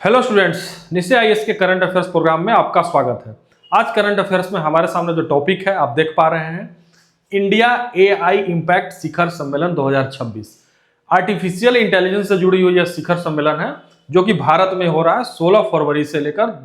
Hello students, निश्चय IAS के current affairs programme में आपका स्वागत है। आज करंट अफेयर्स में हमारे सामने जो टॉपिक है आप देख पा रहे हैं, इंडिया एआई इम्पैक्ट शिखर सम्मेलन 2026। आर्टिफिशियल इंटेलिजेंस से जुड़ी हुई यह शिखर सम्मेलन है जो कि भारत में हो रहा है। 16 फरवरी से लेकर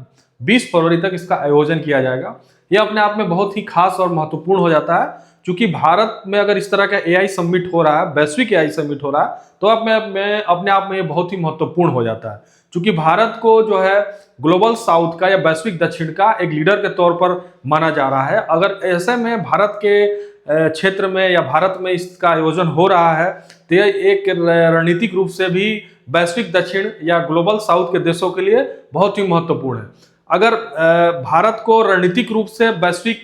20 फरवरी तक इसका आयोजन किया जाएगा। यह अपने आप में बहुत ही खास और महत्वपूर्ण हो जाता है, क्योंकि भारत में अगर इस तरह का एआई समिट हो रहा है, वैश्विक एआई समिट हो रहा है, तो अपने आप में ये बहुत ही महत्वपूर्ण हो जाता है। क्योंकि भारत को जो है ग्लोबल साउथ का या वैश्विक दक्षिण का एक लीडर के तौर पर माना जा रहा है। अगर ऐसे में भारत के क्षेत्र में या भारत में इसका आयोजन हो रहा है तो यह एक रणनीतिक रूप से भी वैश्विक दक्षिण या ग्लोबल साउथ के देशों के लिए बहुत ही महत्वपूर्ण है। अगर भारत को रणनीतिक रूप से वैश्विक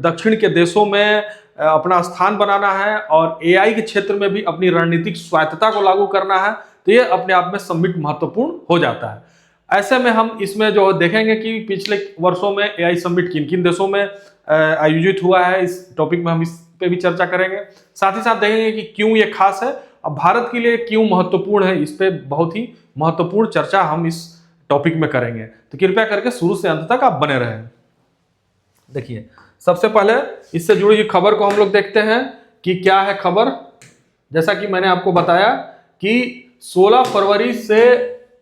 दक्षिण के देशों में अपना स्थान बनाना है और एआई के क्षेत्र में भी अपनी रणनीतिक स्वायत्तता को लागू करना है, तो ये अपने आप में समिट महत्वपूर्ण हो जाता है। ऐसे में हम इसमें जो देखेंगे कि पिछले वर्षों में एआई समिट किन किन देशों में आयोजित हुआ है, इस टॉपिक में हम इस पे भी चर्चा करेंगे। साथ ही साथ देखेंगे कि क्यों ये खास है और भारत के लिए क्यों महत्वपूर्ण है, इस पे बहुत ही महत्वपूर्ण चर्चा हम इस टॉपिक में करेंगे। तो कृपया करके शुरू से अंत तक आप बने रहें। देखिए, सबसे पहले इससे जुड़ी हुई खबर को हम लोग देखते हैं कि क्या है खबर। जैसा कि मैंने आपको बताया कि 16 फरवरी से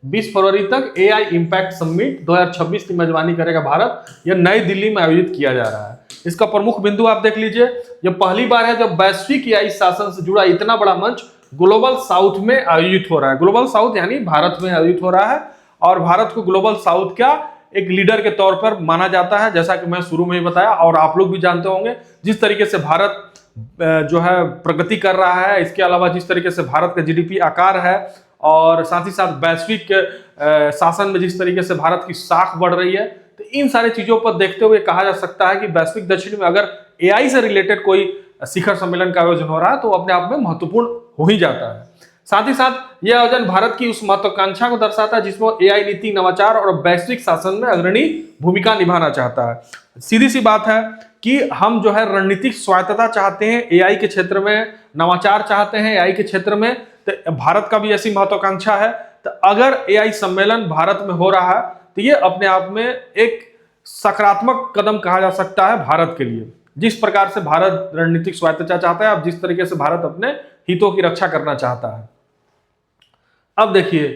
20 फरवरी तक एआई इम्पैक्ट समिट 2026 की मेजबानी करेगा भारत। यह नई दिल्ली में आयोजित किया जा रहा है। इसका प्रमुख बिंदु आप देख लीजिए, यह पहली बार है जब वैश्विक एआई शासन से जुड़ा इतना बड़ा मंच ग्लोबल साउथ में आयोजित हो रहा है। ग्लोबल साउथ यानी भारत में आयोजित हो रहा है और भारत को ग्लोबल साउथ का एक लीडर के तौर पर माना जाता है, जैसा कि मैं शुरू में ही बताया और आप लोग भी जानते होंगे। जिस तरीके से भारत जो है प्रगति कर रहा है, इसके अलावा जिस तरीके से भारत का जीडीपी आकार है और साथ ही साथ वैश्विक शासन में जिस तरीके से भारत की साख बढ़ रही है, तो इन सारी चीजों पर देखते हुए कहा जा सकता है कि वैश्विक दक्षिण में अगर एआई से रिलेटेड कोई शिखर सम्मेलन का आयोजन हो रहा है तो अपने आप में महत्वपूर्ण हो ही जाता है। साथ ही साथ यह आयोजन भारत की उस महत्वाकांक्षा को दर्शाता है जिसमें एआई नीति, नवाचार और वैश्विक शासन में अग्रणी भूमिका निभाना चाहता है। सीधी सी बात है कि हम जो है रणनीतिक स्वायत्तता चाहते हैं एआई के क्षेत्र में, नवाचार चाहते हैं एआई के क्षेत्र में, तो भारत का भी ऐसी महत्वाकांक्षा है। तो अगर एआई सम्मेलन भारत में हो रहा है तो ये अपने आप में एक सकारात्मक कदम कहा जा सकता है भारत के लिए। जिस प्रकार से भारत रणनीतिक स्वायत्तता चाहता है, अब जिस तरीके से भारत अपने हितों की रक्षा करना चाहता है। अब देखिए,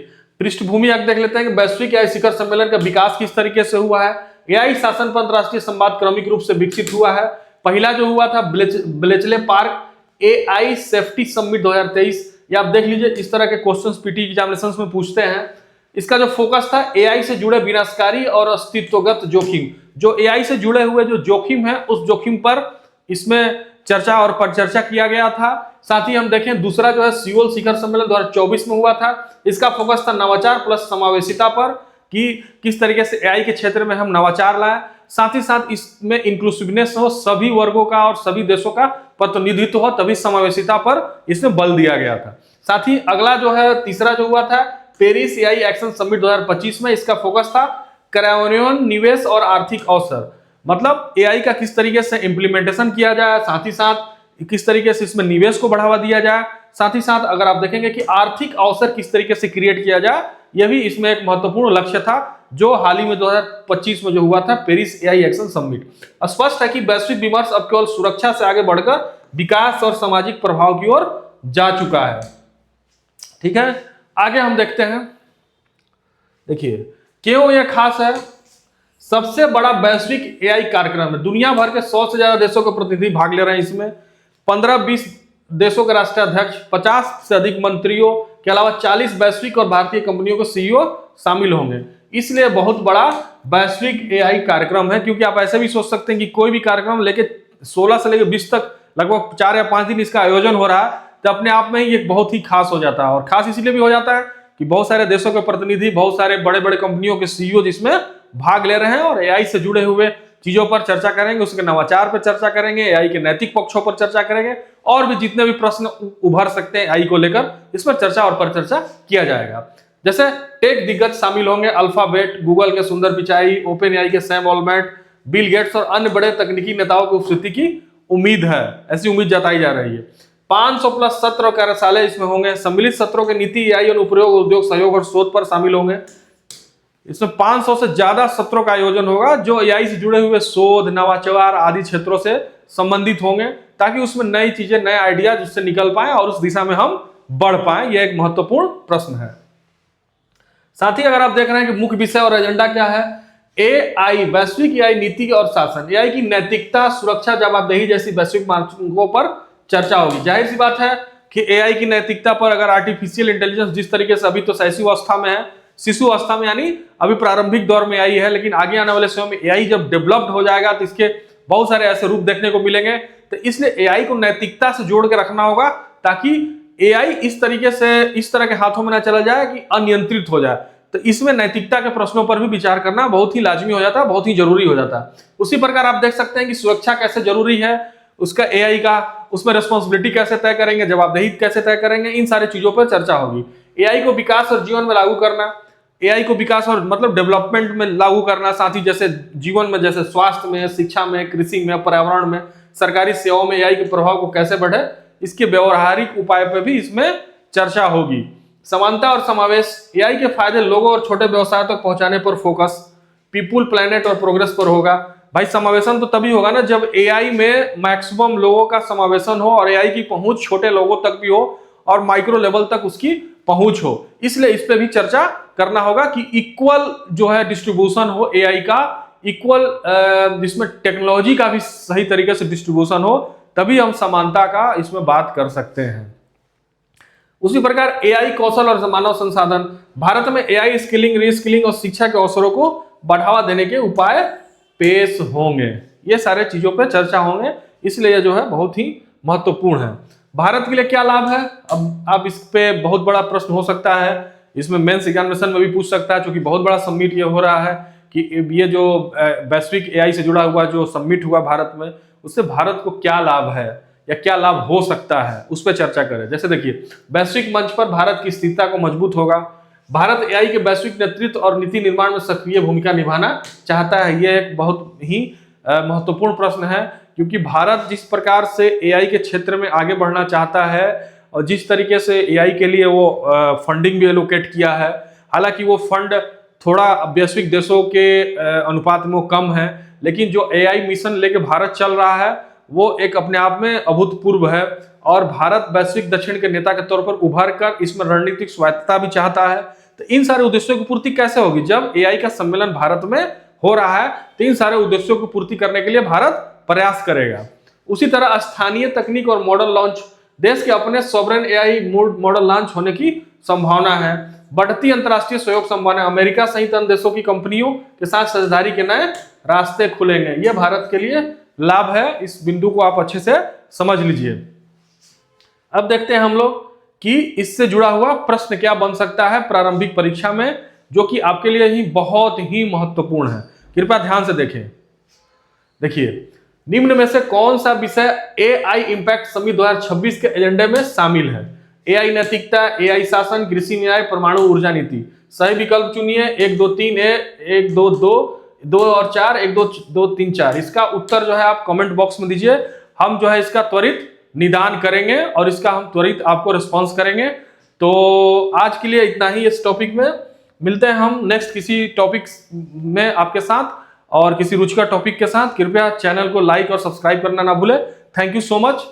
पृष्ठभूमि आप देख लेते हैं कि वैश्विक एआई शिखर सम्मेलन का विकास किस तरीके से हुआ है। एआई शासन पर अंतरराष्ट्रीय संवाद क्रमिक रूप से विकसित हुआ है। पहला जो हुआ था Bletchley park AI safety summit 2023। ये आप देख लीजिए, इस तरह के क्वेश्चंस पीटी एग्जामिनेशंस में पूछते हैं। इसका जो फोकस था एआई से जुड़े विनाशकारी और अस्तित्वगत जोखिम, जो एआई से जुड़े हुए जो जोखिम है उस जोखिम पर इसमें चर्चा और परिचर्चा किया गया था। साथ ही हम देखें दूसरा जो है सियोल शिखर सम्मेलन 2024 में हुआ था। इसका फोकस था नवाचार प्लस समावेशिता पर, कि किस तरीके से एआई के क्षेत्र में हम नवाचार लाएं। साथ ही साथ इसमें इंक्लूसिवनेस हो, सभी वर्गों का और सभी देशों का प्रतिनिधित्व हो, तभी समावेशिता पर इसमें बल दिया गया था। साथ ही अगला जो है तीसरा जो हुआ था पेरिस एआई एक्शन समिट 2025 में। इसका फोकस था कार्यान्वयन, निवेश और आर्थिक अवसर, मतलब एआई का किस तरीके से इंप्लीमेंटेशन किया जाए, साथ ही साथ किस तरीके से इसमें निवेश को बढ़ावा दिया जाए, साथ ही साथ अगर आप देखेंगे कि आर्थिक अवसर किस तरीके से क्रिएट किया जाए, यह भी इसमें एक महत्वपूर्ण लक्ष्य था जो हाल ही में 2025 में जो हुआ था पेरिस एआई एक्शन समिट। स्पष्ट है कि वैश्विक विमर्श अब केवल सुरक्षा से आगे बढ़कर विकास और सामाजिक प्रभाव की ओर जा चुका है। ठीक है, आगे हम देखते हैं। देखिए, क्यों यह खास है। सबसे बड़ा वैश्विक एआई कार्यक्रम है। दुनिया भर के 100 से ज्यादा देशों के प्रतिनिधि भाग ले रहे हैं इसमें। 15-20 देशों के राष्ट्राध्यक्ष, 50 से अधिक मंत्रियों के अलावा 40 वैश्विक और भारतीय कंपनियों के सीईओ शामिल होंगे। इसलिए बहुत बड़ा वैश्विक एआई कार्यक्रम है। क्योंकि आप ऐसे भी सोच सकते हैं कि कोई भी कार्यक्रम लेके 16 से लेकर 20 तक लगभग 4 या 5 दिन इसका आयोजन हो रहा है, तो अपने आप में ही ये बहुत ही खास हो जाता है। और खास इसलिए भी हो जाता है कि बहुत सारे देशों के प्रतिनिधि, बहुत सारे बड़े बड़े कंपनियों के सीईओ जिसमें भाग ले रहे हैं और एआई से जुड़े हुए चीजों पर चर्चा करेंगे, उसके नवाचार पर चर्चा करेंगे, एआई के नैतिक पक्षों पर चर्चा करेंगे और भी जितने भी प्रश्न उभर सकते हैं एआई को लेकर, इस पर चर्चा और परिचर्चा किया जाएगा। जैसे टेक दिग्गज शामिल होंगे, अल्फाबेट, गूगल के सुंदर पिचाई, ओपन एआई के सैम ऑल्टमैन, बिल गेट्स और अन्य बड़े तकनीकी नेताओं की उपस्थिति की उम्मीद है, ऐसी उम्मीद जताई जा रही है। 500 प्लस सत्र और कार्यशाला इसमें होंगे। सम्मिलित सत्रों के नीति, एआई और उपयोग, उद्योग सहयोग और शोध पर शामिल होंगे। इसमें 500 से ज्यादा सत्रों का आयोजन होगा जो एआई से जुड़े हुए शोध, नवाचार आदि क्षेत्रों से संबंधित होंगे, ताकि उसमें नई चीजें, नए आइडियाज उससे निकल पाए और उस दिशा में हम बढ़ पाए। यह एक महत्वपूर्ण प्रश्न है। साथ ही अगर आप देख रहे हैं कि मुख्य विषय और एजेंडा क्या है, एआई, वैश्विक एआई नीति और शासन, एआई की नैतिकता, सुरक्षा, जवाबदेही जैसी वैश्विक मानकों पर चर्चा होगी। जाहिर सी बात है कि एआई की नैतिकता पर, अगर आर्टिफिशियल इंटेलिजेंस जिस तरीके से अभी तो शिशु अवस्था में है, शिशु अवस्था में यानी अभी प्रारंभिक दौर में एआई है, लेकिन आगे आने वाले समय में एआई जब डेवलप्ड हो जाएगा तो इसके बहुत सारे ऐसे रूप देखने को मिलेंगे। तो इसलिए एआई को नैतिकता से जोड़ के रखना होगा, ताकि एआई इस तरीके से, इस तरह के हाथों में ना चला जाए कि अनियंत्रित हो जाए। तो इसमें नैतिकता के प्रश्नों पर भी विचार करना बहुत ही लाजमी हो जाता है, बहुत ही जरूरी हो जाता है। उसी प्रकार आप देख सकते हैं कि सुरक्षा कैसे जरूरी है उसका, एआई का, उसमें रिस्पॉन्सिबिलिटी कैसे तय करेंगे, जवाबदेही कैसे तय करेंगे, इन सारी चीजों पर चर्चा होगी। एआई को विकास और जीवन में लागू करना, एआई को विकास और मतलब डेवलपमेंट में लागू करना, साथ ही जैसे जीवन में, जैसे स्वास्थ्य में, शिक्षा में, कृषि में, पर्यावरण में, सरकारी सेवाओं में एआई के प्रभाव को कैसे बढ़े, इसके व्यवहारिक उपाय पर भी इसमें चर्चा होगी। समानता और समावेश, एआई के फायदे लोगों और छोटे व्यवसाय तक पहुंचाने पर फोकस, पीपुल, प्लेनेट और प्रोग्रेस पर होगा। भाई समावेशन तो तभी होगा ना जब एआई में मैक्सिमम लोगों का समावेशन हो और एआई की पहुंच छोटे लोगों तक भी हो और माइक्रो लेवल तक उसकी पहुंच हो। इसलिए इस पे भी चर्चा करना होगा कि इक्वल जो है डिस्ट्रीब्यूशन हो एआई का, इक्वल जिसमें टेक्नोलॉजी का भी सही तरीके से डिस्ट्रीब्यूशन हो, तभी हम समानता का इसमें बात कर सकते हैं। उसी प्रकार एआई कौशल और मानव संसाधन, भारत में एआई स्किलिंग, रीस्किलिंग और शिक्षा के अवसरों को बढ़ावा देने के उपाय पेश होंगे। ये सारे चीजों पर चर्चा होंगे, इसलिए ये जो है बहुत ही महत्वपूर्ण है। भारत के लिए क्या लाभ है, अब इस पे बहुत बड़ा प्रश्न हो सकता है, इसमें मेंस एग्जामिनेशन में भी पूछ सकता है, क्योंकि बहुत बड़ा समिट ये हो रहा है कि ये जो वैश्विक एआई से जुड़ा हुआ जो समिट हुआ भारत में, उससे भारत को क्या लाभ है या क्या लाभ हो सकता है, उस पर चर्चा करें। जैसे देखिए, वैश्विक मंच पर भारत की स्थिरता को मजबूत होगा। भारत एआई के वैश्विक नेतृत्व और नीति निर्माण में सक्रिय भूमिका निभाना चाहता है। यह एक बहुत ही महत्वपूर्ण प्रश्न है, क्योंकि भारत जिस प्रकार से एआई के क्षेत्र में आगे बढ़ना चाहता है और जिस तरीके से एआई के लिए वो फंडिंग भी एलोकेट किया है, हालांकि वो फंड थोड़ा वैश्विक देशों के अनुपात में कम है, लेकिन जो एआई मिशन लेके भारत चल रहा है वो एक अपने आप में अभूतपूर्व है। और भारत वैश्विक दक्षिण के नेता के तौर पर उभर कर इसमें रणनीतिक स्वायत्तता भी चाहता है। तो इन सारे उद्देश्यों की पूर्ति कैसे होगी, जब एआई का सम्मेलन भारत में हो रहा है तो इन सारे उद्देश्यों की पूर्ति करने के लिए भारत प्रयास करेगा। उसी तरह स्थानीय तकनीक और मॉडल लॉन्च, देश के अपने सॉवरेन एआई मॉडल लॉन्च होने की संभावना है। बढ़ती अंतर्राष्ट्रीय सहयोग संभावना, अमेरिका सहित अन्य देशों की कंपनियों के साथ साझेदारी के नए रास्ते खुलेंगे। यह भारत के लिए लाभ है, इस बिंदु को आप अच्छे से समझ लीजिए। अब देखते हैं हम लोग कि इससे जुड़ा हुआ प्रश्न क्या बन सकता है प्रारंभिक परीक्षा में, जो कि आपके लिए ही बहुत ही महत्वपूर्ण है। कृपया ध्यान से देखें। देखिए, निम्न में से कौन सा विषय एआई इंपैक्ट समिट 2026 के एजेंडे में शामिल है? एआई नैतिकता, एआई शासन, कृषि न्याय, परमाणु ऊर्जा नीति। सही विकल्प चुनिए। 1 2 3 1 2 2 और 4, 1 2 2 3 4। इसका उत्तर जो है आप कमेंट बॉक्स में दीजिए। हम जो है इसका त्वरित निदान करेंगे और इसका हम त्वरित आपको रिस्पॉन्स करेंगे। तो आज के लिए इतना ही इस टॉपिक में। मिलते हैं हम नेक्स्ट किसी टॉपिक में आपके साथ और किसी रुचि का टॉपिक के साथ। कृपया चैनल को लाइक और सब्सक्राइब करना ना भूलें। Thank you so much.